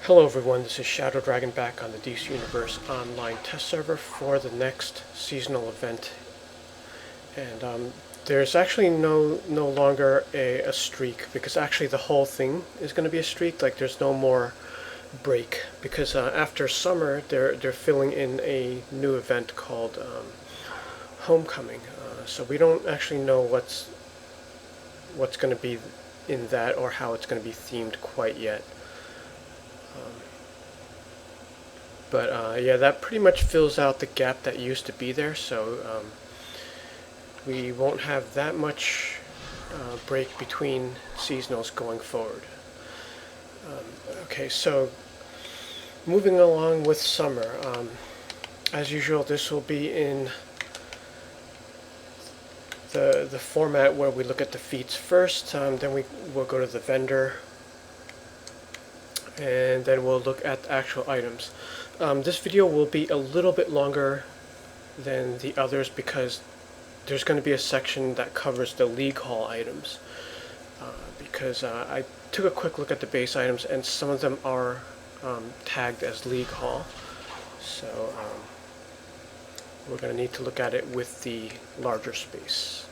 Hello everyone, this is Shadow Dragon back on the DC Universe online test server for the next seasonal event. And there's actually no longer a streak, because actually the whole thing is going to be a streak. Like, there's no more break, because after summer they're filling in a new event called Homecoming. So we don't actually know what's going to be in that or how it's going to be themed quite yet. But yeah, that pretty much fills out the gap that used to be there, so we won't have that much break between seasonals going forward. Okay, so moving along with summer. As usual, this will be in the format where we look at the feats first, then we will go to the vendor, and then we'll look at the actual items. This video will be a little bit longer than the others because there's going to be a section that covers the League Hall items. Because I took a quick look at the base items and some of them are tagged as League Hall. So we're going to need to look at it with the larger space.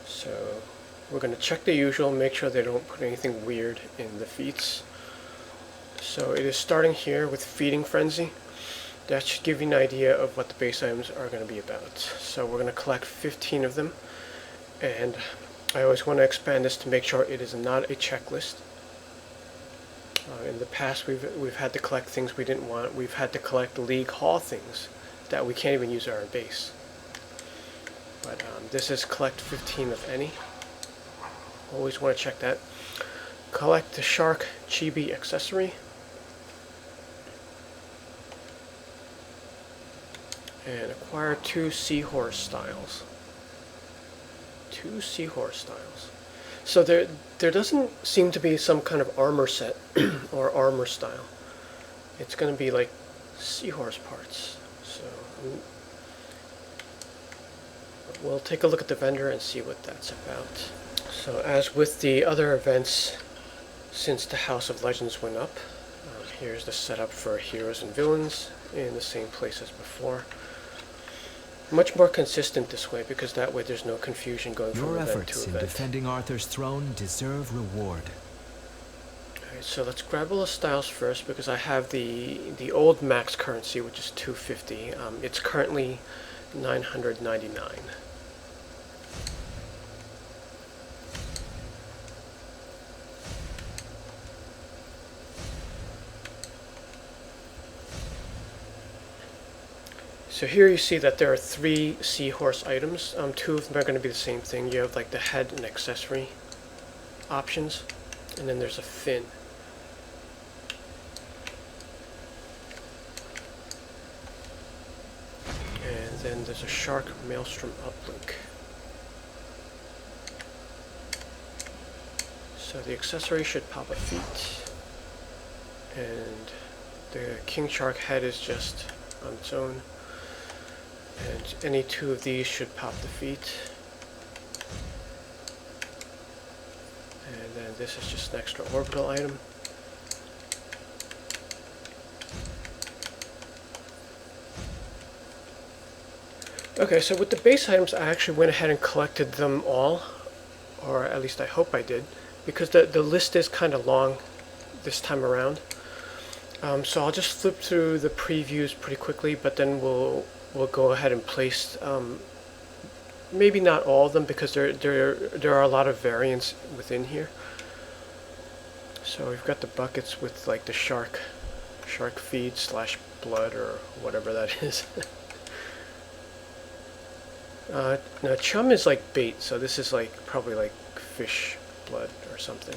So we're going to check the usual, make sure they don't put anything weird in the feats. So it is starting here with Feeding Frenzy. That should give you an idea of what the base items are going to be about. So we're going to collect 15 of them, and I always want to expand this to make sure it is not a checklist. In the past we've had to collect things we didn't want. We've had to collect League Hall things that we can't even use our base. But this is collect 15 of any. Always want to check that. Collect the Shark Chibi accessory. And acquire 2 Seahorse styles. 2 Seahorse styles. So there doesn't seem to be some kind of armor set or armor style. It's going to be like seahorse parts. So we'll take a look at the vendor and see what that's about. So as with the other events since the House of Legends went up, here's the setup for heroes and villains in the same place as before. Much more consistent this way, because that way there's no confusion going from event to event. Your efforts in defending Arthur's throne deserve reward. Alright, so let's grab all the styles first, because I have the old max currency, which is 250. It's currently 999. So here you see that there are 3 seahorse items. 2 of them are going to be the same thing. You have like the head and accessory options, and then there's a fin. And then there's a shark maelstrom uplink. So the accessory should pop a feat, and the king shark head is just on its own. And any 2 of these should pop the feet. And then this is just an extra orbital item. Okay, so with the base items, I actually went ahead and collected them all, or at least I hope I did, because the list is kind of long this time around. So I'll just flip through the previews pretty quickly, but then we'll go ahead and place maybe not all of them, because there are a lot of variants within here. So we've got the buckets with like the shark feed / blood or whatever that is. Now chum is like bait, so this is like probably like fish blood or something.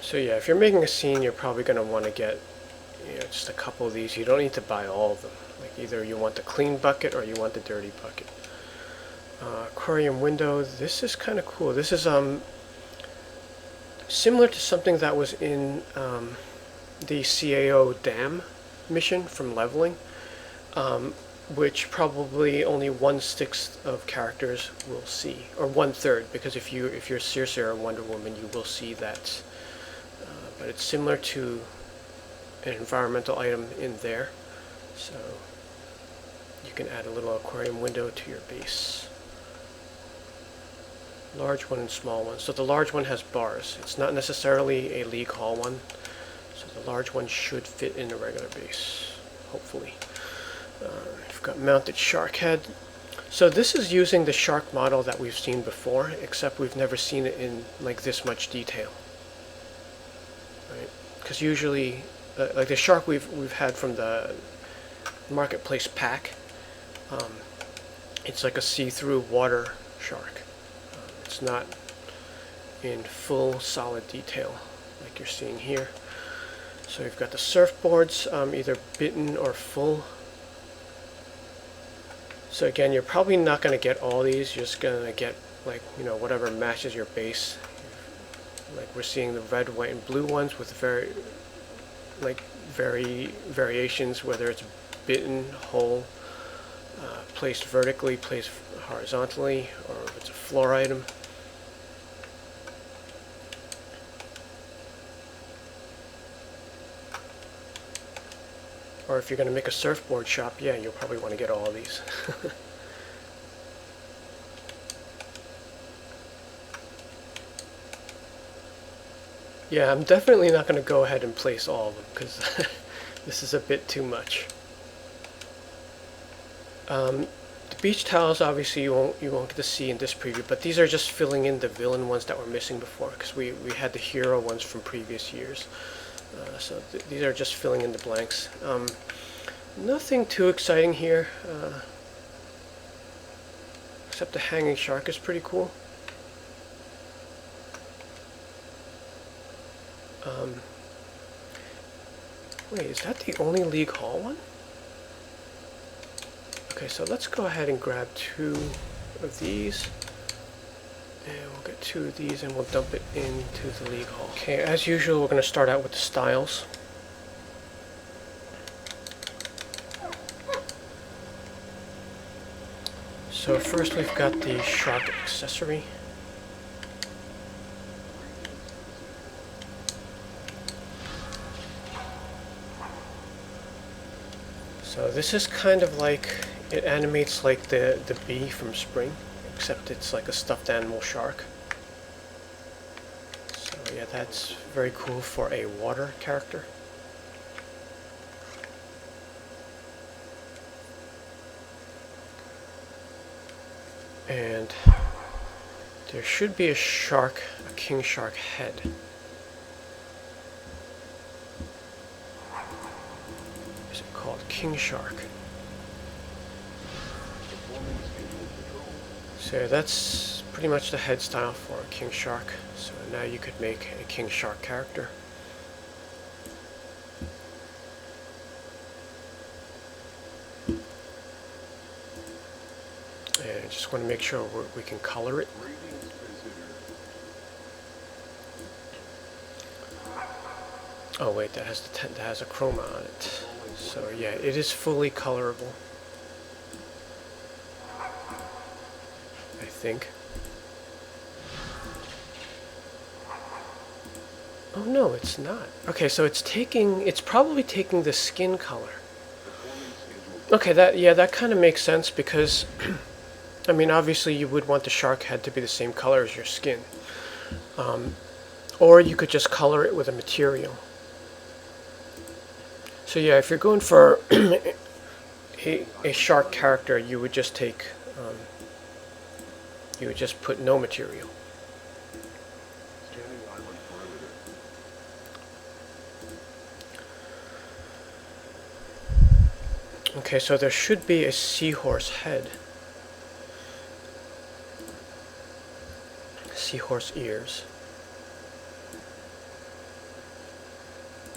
So yeah, if you're making a scene, you're probably going to want to get, just a couple of these. You don't need to buy all of them. Like, either you want the clean bucket or you want the dirty bucket. Aquarium window. This is kind of cool. This is similar to something that was in the CAO dam mission from leveling. which probably only 1/6 of characters will see, or 1/3, because if you're Circe or Wonder Woman, you will see that. But it's similar to an environmental item in there, so you can add a little aquarium window to your base. Large one and small one. So the large one has bars. It's not necessarily a League Hall one, so the large one should fit in a regular base, hopefully. You've got mounted shark head. So this is using the shark model that we've seen before, except we've never seen it in like this much detail. Right? Because usually, like the shark we've had from the marketplace pack, it's like a see-through water shark. It's not in full solid detail like you're seeing here. So you've got the surfboards, either bitten or full. So again, you're probably not going to get all these. You're just going to get like, you know, whatever matches your base. Like we're seeing the red, white, and blue ones with variations, whether it's bitten, whole, placed vertically, placed horizontally, or if it's a floor item. Or if you're going to make a surfboard shop, yeah, you'll probably want to get all of these. Yeah, I'm definitely not going to go ahead and place all of them, because this is a bit too much. The beach towels, obviously, you won't get to see in this preview, but these are just filling in the villain ones that were missing before, because we had the hero ones from previous years. So these are just filling in the blanks. Nothing too exciting here, except the hanging shark is pretty cool. Wait, is that the only League Hall one? Okay, so let's go ahead and grab 2 of these. And we'll get 2 of these and we'll dump it into the League Hall. Okay, as usual, we're going to start out with the styles. So first we've got the shark accessory. So this is kind of like, it animates like the bee from Spring, except it's like a stuffed animal shark. So yeah, that's very cool for a water character. And there should be a shark, a king shark head. Is it called king shark? So that's pretty much the head style for a king shark. So now you could make a king shark character. And I just want to make sure we can color it. Oh wait, that has a chroma on it. So yeah, it is fully colorable, I think. Oh no, it's not. Okay, so it's probably taking the skin color. Okay, that kind of makes sense, because I mean, obviously you would want the shark head to be the same color as your skin. Or you could just color it with a material. So yeah, if you're going for a shark character, you would just take, you would just put no material. Okay, so there should be a seahorse head. Seahorse ears.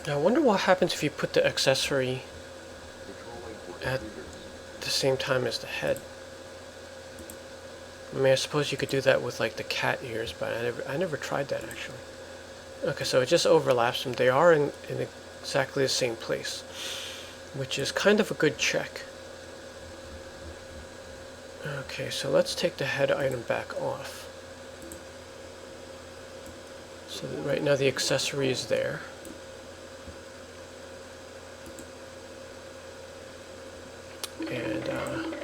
Now I wonder what happens if you put the accessory at the same time as the head. I mean, I suppose you could do that with like the cat ears, but I never tried that actually. Okay, so it just overlaps them. They are in exactly the same place, which is kind of a good check. Okay, so let's take the head item back off. So that right now the accessory is there. And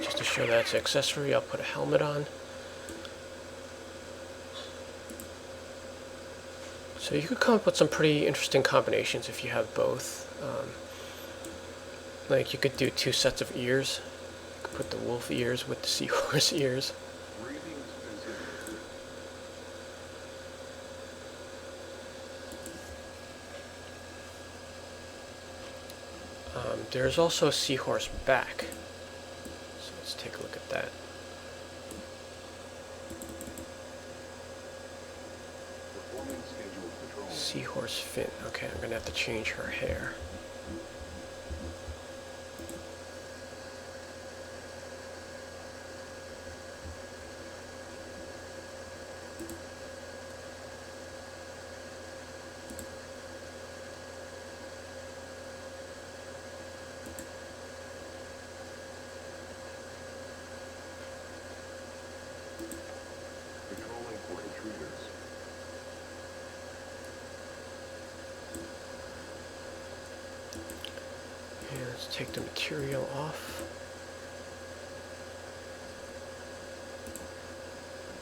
just to show that it's an accessory, I'll put a helmet on. So you could come up with some pretty interesting combinations if you have both. Like you could do 2 sets of ears. You could put the wolf ears with the seahorse ears. There's also a seahorse back. So let's take a look at that. Seahorse fin. Okay, I'm gonna have to change her hair. Let's take the material off.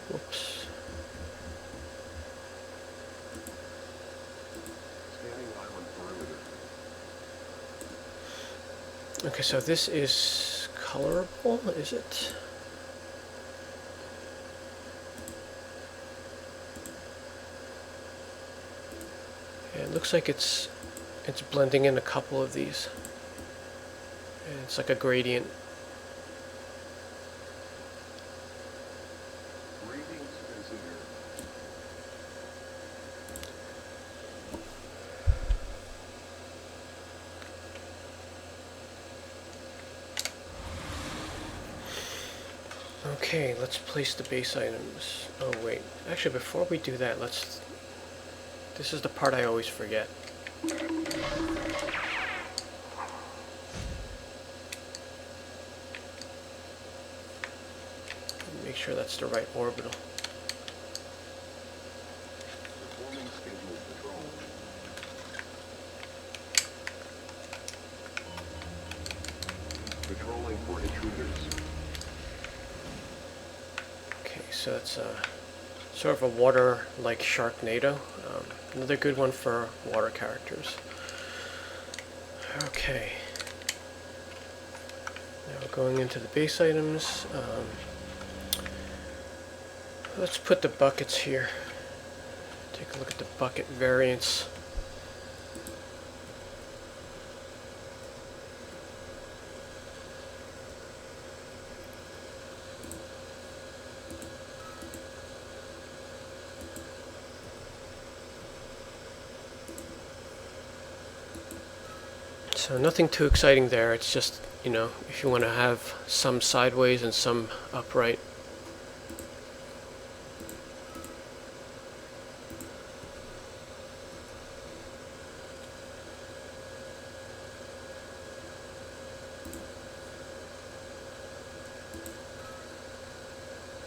Whoops. Okay, so this is colorable, is it? Yeah, it looks like it's blending in a couple of these. And it's like a gradient. Okay, let's place the base items. Oh wait, actually before we do that, this is the part I always forget. Make sure that's the right orbital. Patrolling for intruders. Okay, so it's sort of a water-like Sharknado. Another good one for water characters. Okay. Now we're going into the base items. Let's put the buckets here. Take a look at the bucket variants. So nothing too exciting there. It's just, you know, if you want to have some sideways and some upright.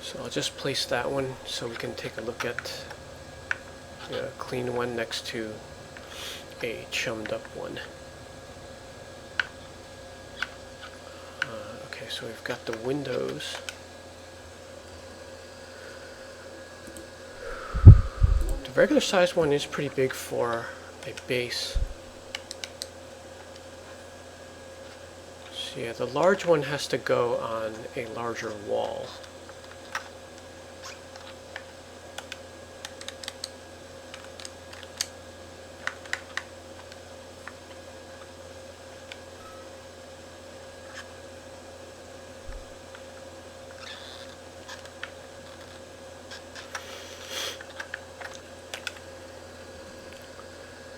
So I'll just place that one so we can take a look at a clean one next to a chummed up one. Okay, so we've got the windows. The regular size one is pretty big for a base. So yeah, the large one has to go on a larger wall.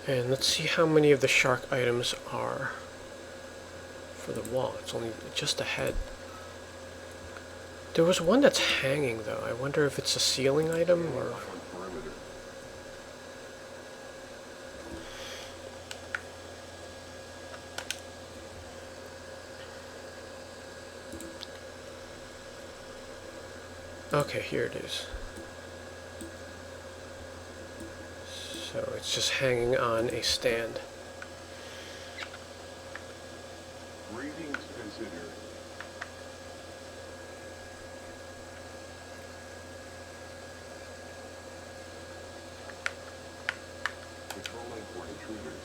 And let's see how many of the shark items are for the wall. It's only just a head. There was one that's hanging though. I wonder if it's a ceiling item or... Okay, here it is. So it's just hanging on a stand. Readings considered. Patrolling for intruders.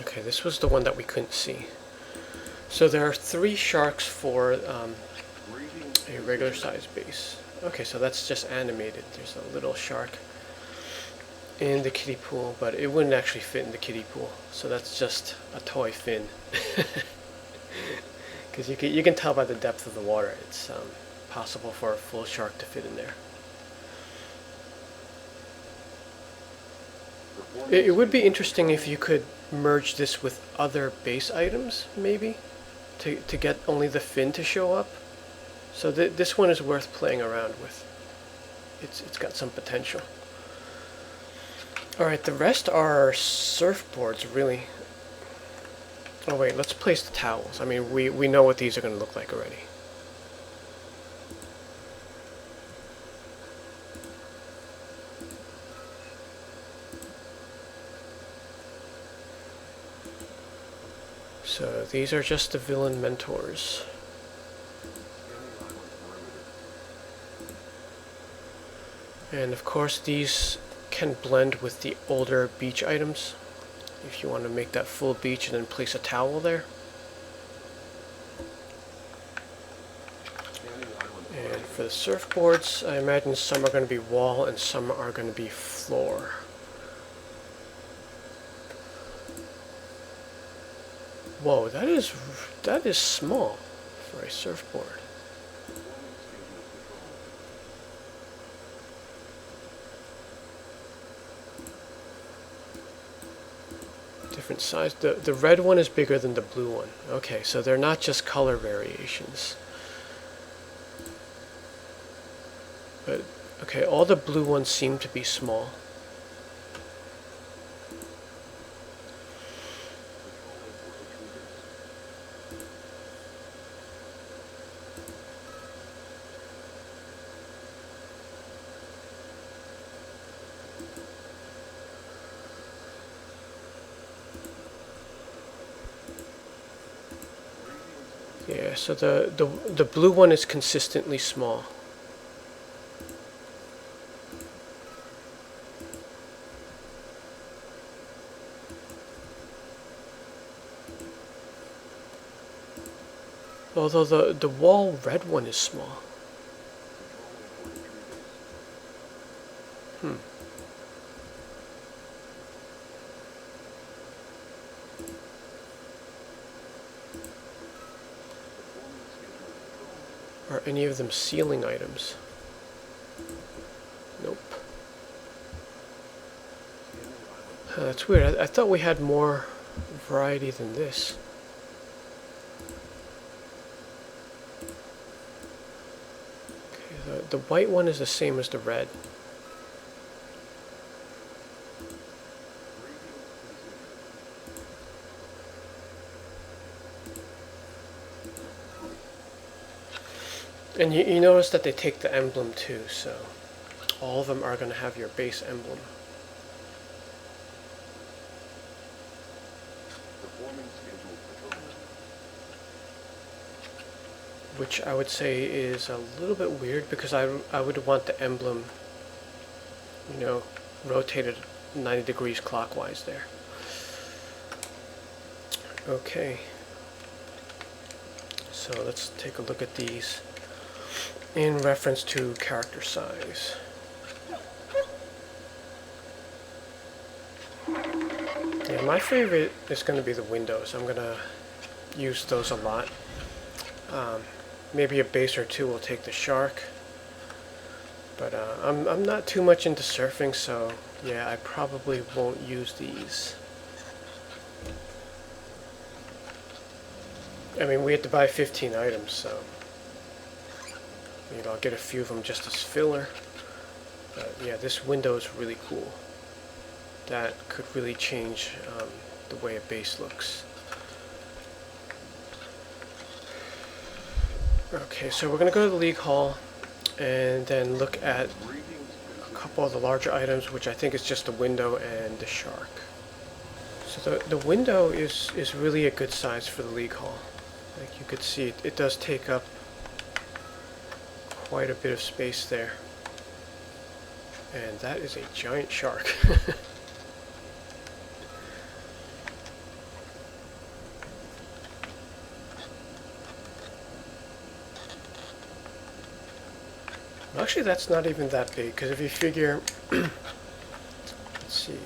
Okay, this was the one that we couldn't see. So there are 3 sharks for a regular size base. Okay, so that's just animated. There's a little shark in the kiddie pool, but it wouldn't actually fit in the kiddie pool. So that's just a toy fin. Because you can tell by the depth of the water, it's possible for a full shark to fit in there. It would be interesting if you could merge this with other base items, maybe, to get only the fin to show up. So this one is worth playing around with. It's got some potential. Alright, the rest are surfboards, really. Oh wait, let's place the towels. I mean, we know what these are going to look like already. So these are just the villain mentors. And of course these can blend with the older beach items. If you want to make that full beach and then place a towel there. And for the surfboards, I imagine some are going to be wall and some are going to be floor. Whoa, that is small for a surfboard. Different size. The red one is bigger than the blue one. Okay, so they're not just color variations. But okay, all the blue ones seem to be small. Yeah, so the blue one is consistently small. Although the wall red one is small. Are any of them ceiling items? Nope. That's weird. I thought we had more variety than this. Okay, the white one is the same as the red. And you notice that they take the emblem too, so all of them are going to have your base emblem. Which I would say is a little bit weird because I would want the emblem, you know, rotated 90 degrees clockwise there. Okay. So let's take a look at these in reference to character size. Yeah, my favorite is going to be the windows. I'm going to use those a lot. Maybe a base or two will take the shark. But I'm not too much into surfing, so yeah, I probably won't use these. I mean, we had to buy 15 items, so you know, I'll get a few of them just as filler. But yeah, this window is really cool. That could really change the way a base looks. Okay, so we're going to go to the League Hall and then look at a couple of the larger items, which I think is just the window and the shark. So the window is really a good size for the League Hall. Like you could see, it does take up quite a bit of space there. And that is a giant shark. Actually, that's not even that big, because if you figure, let's see,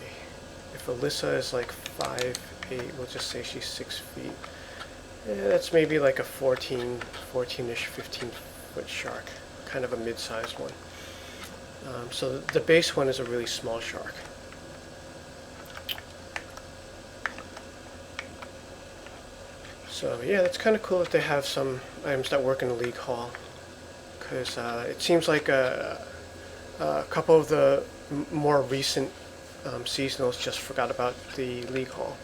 if Alyssa is like 5'8", we'll just say she's 6 feet. That's maybe like a 14-ish, 15-foot shark, kind of a mid-sized one. So the base one is a really small shark. So yeah, that's kind of cool that they have some items that work in the League Hall, because it seems like a couple of the more recent seasonals just forgot about the League Hall.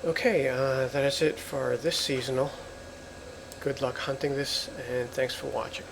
Okay, that is it for this seasonal. Good luck hunting this, and thanks for watching.